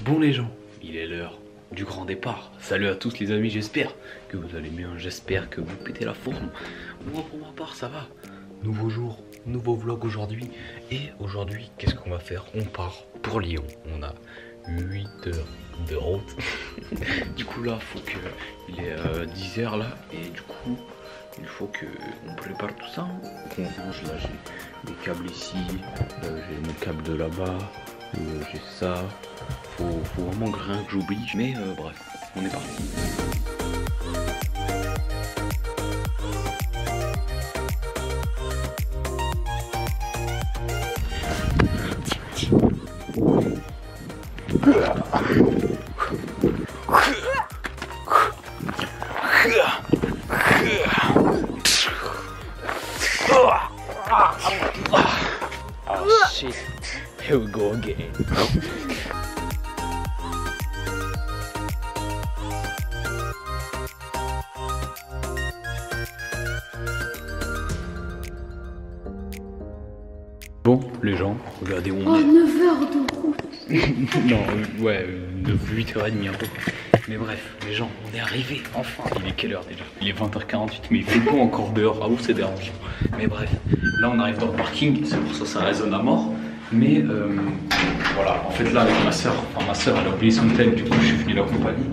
Bon les gens, il est l'heure du grand départ. Salut à tous les amis, j'espère que vous allez bien, j'espère que vous pétez la forme. Moi pour ma part ça va. Nouveau jour, nouveau vlog aujourd'hui. Et aujourd'hui qu'est-ce qu'on va faire? On part pour Lyon. On a 8 heures de route. Du coup là faut que il est 10 h là. Et du coup il faut que on prépare tout ça. Qu'on range là, j'ai des câbles ici, j'ai mon câble de là-bas, j'ai ça. Faut vraiment rien que j'oublie. Mais bref, on est parti. Oh shit, here we go again. Bon, les gens, regardez où on est. 9 heures de route. Non, ouais, 8h30 un peu. Mais bref, les gens, on est arrivé, enfin. Il est quelle heure déjà? Il est 20h48, mais il fait bon encore dehors. Ah ouf, c'est dérangeant. Mais bref, là on arrive dans le parking, c'est pour ça que ça résonne à mort. Mais voilà, en fait là avec ma soeur, elle a oublié son tel, du coup je suis venu l'accompagner.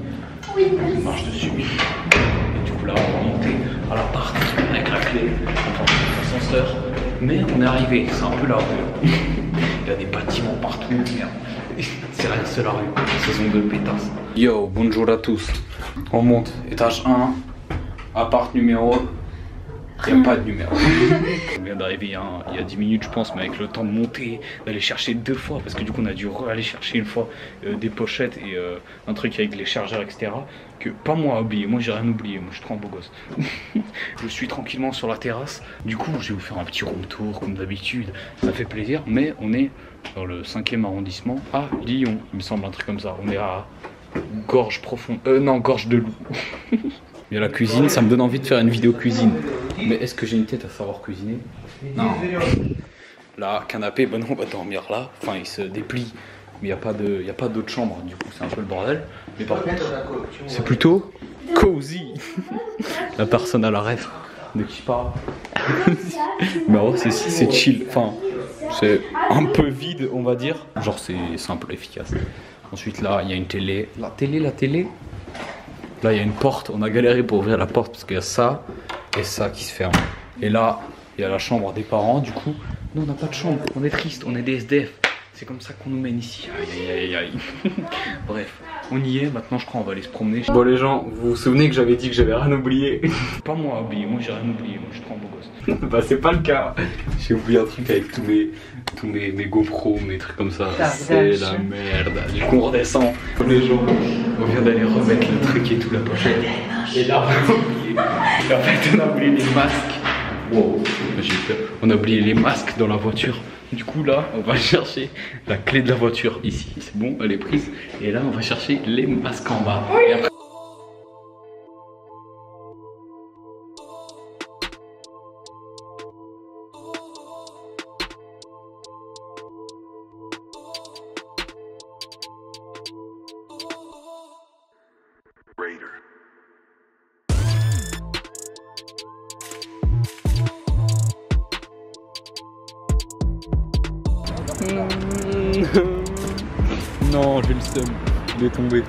Oui, On marche dessus. Et du coup là on va monter à l'appart avec la clé, on prend l'ascenseur. Mais on est arrivé, c'est un peu la rue. Il y a des bâtiments partout, merde. C'est rien, c'est la rue, saison de pétasse. Yo, bonjour à tous. On monte, étage 1, appart numéro. Il n'y a pas de numéro. On vient d'arriver il y a 10 minutes je pense, mais avec le temps de monter, d'aller chercher 2 fois, parce que du coup on a dû aller chercher une fois des pochettes et un truc avec les chargeurs etc. Que pas moi à oublier, moi j'ai rien oublié, moi je suis trop un beau gosse. Je suis tranquillement sur la terrasse, du coup je vais vous faire un petit room tour comme d'habitude, ça fait plaisir, mais on est dans le 5e arrondissement à Lyon, il me semble un truc comme ça, on est à Gorge profonde, non Gorge de Loup. Il y a la cuisine, ça me donne envie de faire une vidéo cuisine. Mais est-ce que j'ai une tête à savoir cuisiner? Non. Là, canapé, ben non, on va dormir là. Enfin, il se déplie, mais il n'y a pas d'autre chambre. Du coup, c'est un peu le bordel. Mais par contre, c'est plutôt cozy. La personne à la rêve de qui parle. Mais ouais, c'est chill. Enfin, c'est un peu vide, on va dire. Genre, c'est simple, efficace. Ensuite, là, il y a une télé. La télé. Là il y a une porte, on a galéré pour ouvrir la porte parce qu'il y a ça et ça qui se ferme. Et là il y a la chambre des parents, du coup nous on n'a pas de chambre, on est triste, on est des SDF. C'est comme ça qu'on nous mène ici. Aïe. Bref, on y est, maintenant je crois on va aller se promener. Bon les gens, vous vous souvenez que j'avais dit que j'avais rien oublié? Pas moi à oublier, moi j'ai rien oublié, moi je suis trop un beau gosse. Bah c'est pas le cas. J'ai oublié un truc avec tous mes GoPro, mes trucs comme ça. C'est la merde. Du coup on redescend. Comme les gens, on vient d'aller remettre le truc et tout, la pochette. Et là on a oublié. Et en fait on a oublié les masques. Wow, j'ai eu peur. On a oublié les masques dans la voiture. Du coup là on va chercher la clé de la voiture ici, c'est bon, elle est prise. Et là on va chercher les masques en bas. Et après... Non, j'ai le seum, il est tombé.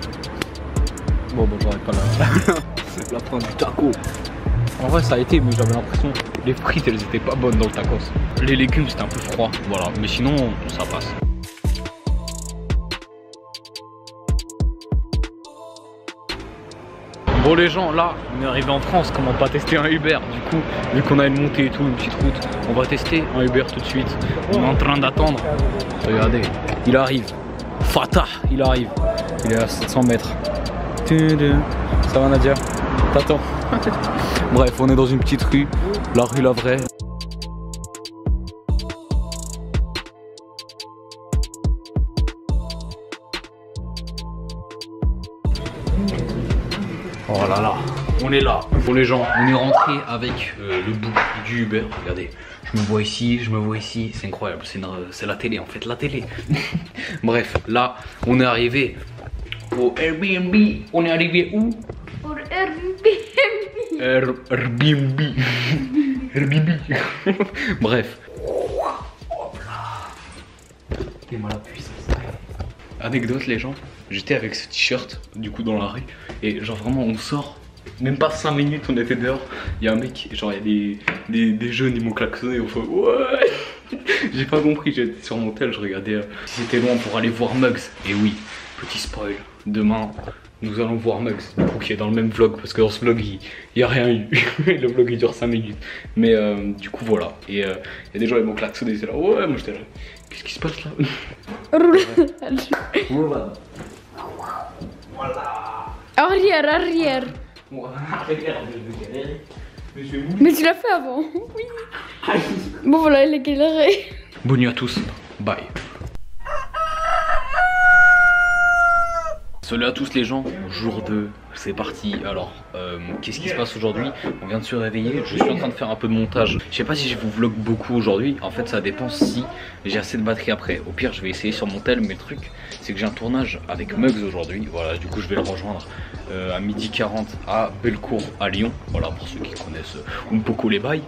Bon, bah j'aurais pas la fin du taco. En vrai, ça a été, mais j'avais l'impression les frites elles étaient pas bonnes dans le tacos. Les légumes c'était un peu froid, voilà, mais sinon ça passe. Bon les gens, là on est arrivé en France, comment pas tester un Uber? Du coup, vu qu'on a une montée et tout, une petite route, on va tester un Uber tout de suite. On est en train d'attendre. Regardez, il arrive. Fatah, il arrive. Il est à 700 mètres. Ça va Nadia? T'attends. Bref, on est dans une petite rue, la rue La Vraie. Oh là là, on est là. Pour les gens, on est rentré avec le bout du Uber. Regardez, je me vois ici, c'est incroyable. C'est la télé en fait, la télé. Bref, là, on est arrivé au Airbnb. On est arrivé où? Pour Airbnb. Airbnb. Airbnb. Bref. Hop là. T'es mal à puissance. Anecdote les gens, j'étais avec ce t-shirt du coup dans la rue et genre vraiment on sort, même pas 5 minutes on était dehors, il y a un mec, genre il y a des jeunes, ils m'ont klaxonné, on fait ouais. J'ai pas compris, j'étais sur mon tel, je regardais si c'était loin pour aller voir Mugs. Et oui, petit spoil, demain nous allons voir Mugs, du coup qui est dans le même vlog parce que dans ce vlog il y a rien eu. Le vlog il dure 5 minutes. Mais du coup voilà, et il y a des gens ils m'ont klaxonné, ils étaient là ouais, moi j'étais là. Qu'est-ce qui se passe là? Voilà. Arrière, arrière. Mais tu l'as fait avant. Oui. Bon voilà, il est galéré. Bonne nuit à tous. Bye. Salut à tous les gens, jour 2, c'est parti. Alors, qu'est-ce qui se passe aujourd'hui? On vient de se réveiller, je suis en train de faire un peu de montage. Je sais pas si je vous vlog beaucoup aujourd'hui, en fait ça dépend si j'ai assez de batterie après. Au pire je vais essayer sur mon tel, mais le truc c'est que j'ai un tournage avec Mugs aujourd'hui. Voilà, du coup je vais le rejoindre à 12h40 à Bellecour à Lyon. Voilà, pour ceux qui connaissent Mpoko les bails.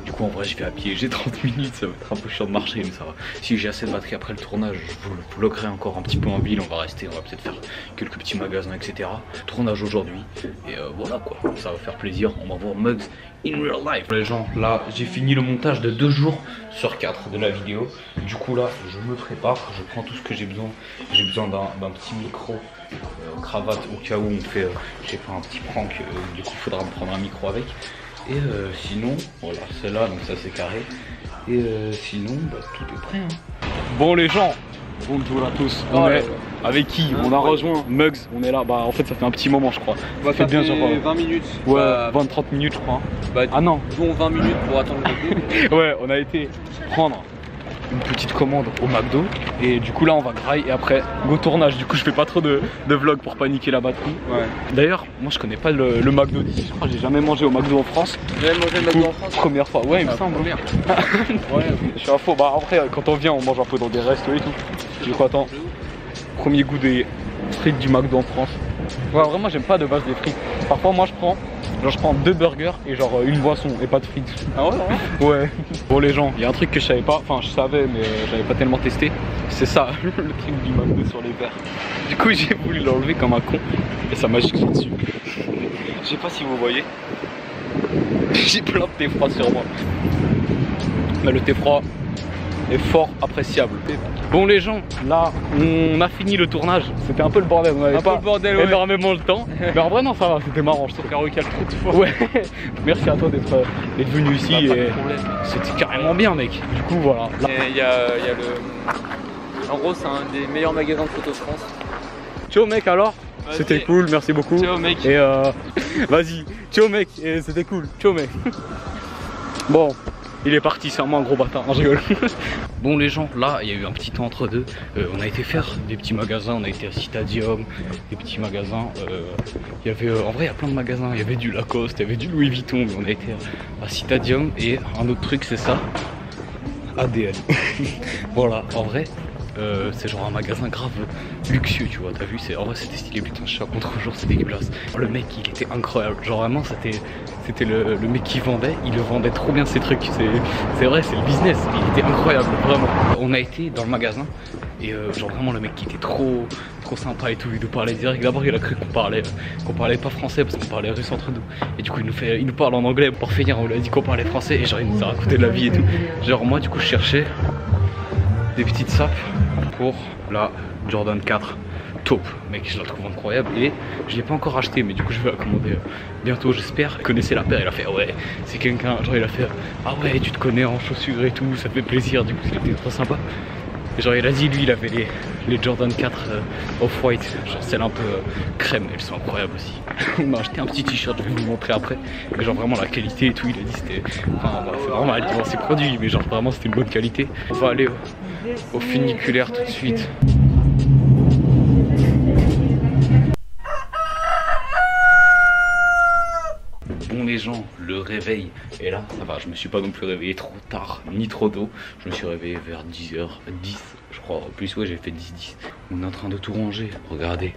Du coup en vrai je vais à pied, j'ai 30 minutes, ça va être un peu chiant de marcher, mais ça va. Si j'ai assez de batterie après le tournage, je vous le vloggerai encore un petit peu en ville. On va rester, on va peut-être faire quelques petits magasins, etc. Tournage aujourd'hui, et voilà quoi, ça va faire plaisir. On va voir Mugs in real life. Les gens, là j'ai fini le montage de 2 jours sur 4 de la vidéo. Du coup là je me prépare, je prends tout ce que j'ai besoin. J'ai besoin d'un petit micro, cravate au cas où on fait, j'ai fait un petit prank, du coup il faudra me prendre un micro avec. Et sinon, voilà, c'est là, donc ça c'est carré. Et sinon, bah, tout est prêt. Hein. Bon les gens, bonjour à tous. On est avec qui? On a rejoint Mugs, on est là. Bah en fait ça fait un petit moment je crois. Ça fait bien genre 20 minutes. Ouais, 20-30 minutes je crois. Bah, ah non, dont 20 minutes pour attendre le coup. ouais, on a été prendre une petite commande au McDo. Et du coup là on va grailler et après go tournage. Du coup je fais pas trop de vlog pour paniquer la batterie. Ouais. D'ailleurs moi je connais pas le McDo d'ici. Je crois que j'ai jamais mangé au McDo en France. J'ai jamais mangé le McDo en France. Première fois, ouais il me semble. Première. Ouais, je suis à faux. Bah après quand on vient on mange un peu dans des restos et tout. Du coup attends, premier goût des frites du McDo en France. Ouais vraiment j'aime pas de base des frites. Parfois moi je prends 2 burgers et genre une boisson et pas de frites. Ah ouais, ouais. Bon les gens, il y a un truc que je savais pas, enfin je savais mais j'avais pas tellement testé. C'est ça, le truc du McDo sur les verres. Du coup j'ai voulu l'enlever comme un con et ça m'a chié dessus. Je sais pas si vous voyez. J'ai plein de thé froid sur moi. Mais le thé froid est fort appréciable. Bon les gens, là on a fini le tournage. C'était un peu le bordel, on avait pas énormément le temps. Mais en vrai non ça va, c'était marrant. Je trouve qu'il y a trop de fois. Ouais. Merci à toi d'être venu ici et c'était carrément bien mec. Du coup voilà. Il y a le... En gros c'est un des meilleurs magasins de photos de France. Ciao mec alors. C'était cool, merci beaucoup. Ciao mec. Et vas-y, ciao mec, et c'était cool, ciao mec. Bon, il est parti, c'est vraiment un gros bâtard, je rigole. Bon les gens, là il y a eu un petit temps entre deux. On a été faire des petits magasins, on a été à Citadium, des petits magasins. Il y avait, en vrai il y a plein de magasins, il y avait du Lacoste, il y avait du Louis Vuitton, mais on a été à Citadium. Et un autre truc c'est ça, ADL. Voilà, en vrai. C'est genre un magasin grave luxueux, tu vois, t'as vu, en vrai c'était stylé, putain, je suis à contre-jour, c'est dégueulasse. Le mec il était incroyable, genre vraiment c'était le mec qui vendait, il le vendait trop bien ses trucs, c'est vrai, c'est le business, il était incroyable, vraiment. On a été dans le magasin et genre vraiment le mec qui était trop sympa et tout, il nous parlait direct. D'abord il a cru qu'on parlait pas français parce qu'on parlait russe entre nous, et du coup il nous parle en anglais pour finir, on lui a dit qu'on parlait français et genre il nous a raconté de la vie et tout. Genre moi du coup je cherchais des petites sapes pour la Jordan 4 top, mec, je la trouve incroyable et je l'ai pas encore acheté, mais du coup je vais la commander bientôt, j'espère. Il connaissait la paire, il a fait ouais c'est quelqu'un, genre il a fait ah ouais tu te connais en chaussures et tout, ça fait plaisir, du coup c'était trop sympa. Et genre il a dit lui il avait les Jordan 4 off-white, genre celle un peu crème, elles sont incroyables aussi. On m'a acheté un petit t-shirt, je vais vous montrer après, mais genre vraiment la qualité et tout, il a dit c'était, enfin bah, c'est vraiment mal dire ses produits, mais genre vraiment c'était une bonne qualité. On va aller au funiculaire tout de suite. Bon les gens, le réveille. Et là, ça va, je me suis pas non plus réveillé trop tard, ni trop tôt. Je me suis réveillé vers 10h10, je crois. En plus, ouais, j'ai fait 10-10. On est en train de tout ranger. Regardez,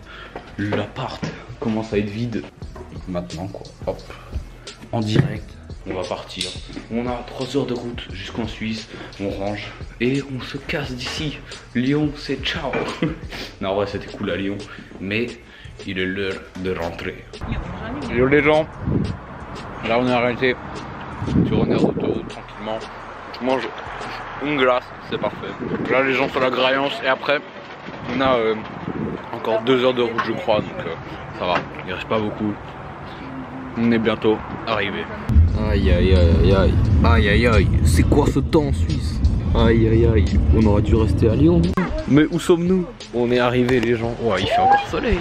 l'appart commence à être vide. Maintenant, quoi. Hop, en direct. On va partir. On a 3 heures de route jusqu'en Suisse. On range et on se casse d'ici. Lyon, c'est ciao. Non, ouais, c'était cool à Lyon, mais il est l'heure de rentrer. Hello les gens. Là, on est arrêté sur une aire d'autoroute tranquillement. Je mange une glace, c'est parfait. Là, les gens font la graillance et après, on a encore 2 heures de route, je crois. Donc, ça va. Il reste pas beaucoup. On est bientôt arrivé. Aïe aïe aïe aïe. Aïe aïe aïe. C'est quoi ce temps en Suisse? Aïe aïe aïe. On aurait dû rester à Lyon. Mais où sommes-nous? On est arrivé les gens. Ouais, il fait encore soleil.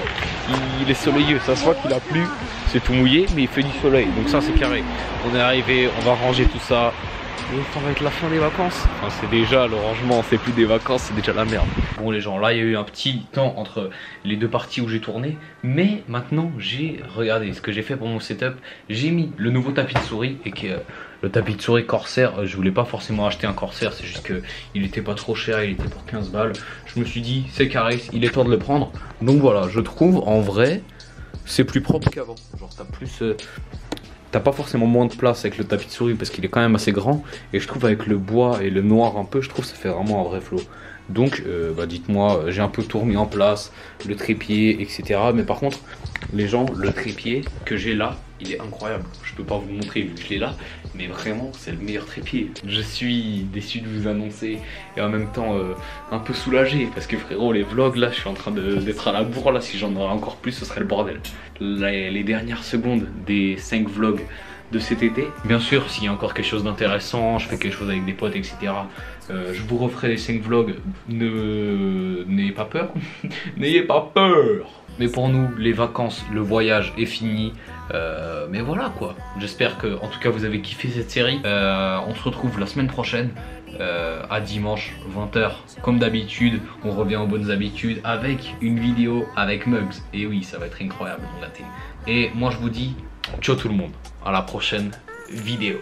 Il est soleilleux. Ça se voit qu'il a plu. C'est tout mouillé, mais il fait du soleil. Donc ça c'est carré. On est arrivé. On va ranger tout ça. Et ça va être la fin des vacances. Enfin, c'est déjà le rangement, c'est plus des vacances, c'est déjà la merde. Bon les gens, là il y a eu un petit temps entre les deux parties où j'ai tourné. Mais maintenant j'ai regardé ce que j'ai fait pour mon setup. J'ai mis le nouveau tapis de souris et que le tapis de souris Corsair, je voulais pas forcément acheter un Corsair, c'est juste que il était pas trop cher, il était pour 15 balles. Je me suis dit c'est carré, il est temps de le prendre. Donc voilà, je trouve en vrai c'est plus propre qu'avant. Genre t'as plus... T'as pas forcément moins de place avec le tapis de souris parce qu'il est quand même assez grand. Et je trouve avec le bois et le noir un peu, je trouve que ça fait vraiment un vrai flow. Donc bah dites-moi, j'ai un peu tout remis en place, le trépied, etc. Mais par contre, les gens, le trépied que j'ai là, il est incroyable. Je peux pas vous le montrer vu que je l'ai là, mais vraiment c'est le meilleur trépied. Je suis déçu de vous annoncer et en même temps un peu soulagé parce que frérot, les vlogs là, je suis en train d'être à la bourre là. Si j'en aurais encore plus, ce serait le bordel. Les dernières secondes des 5 vlogs de cet été. Bien sûr, s'il y a encore quelque chose d'intéressant, je fais quelque chose avec des potes, etc. Je vous referai les 5 vlogs. N'ayez pas peur. N'ayez pas peur. Mais pour nous, les vacances, le voyage est fini. Mais voilà quoi. J'espère que, en tout cas, vous avez kiffé cette série. On se retrouve la semaine prochaine. À dimanche 20h comme d'habitude. On revient aux bonnes habitudes avec une vidéo avec Mugs. Et oui, ça va être incroyable mon gâté. Et moi je vous dis ciao tout le monde, à la prochaine vidéo.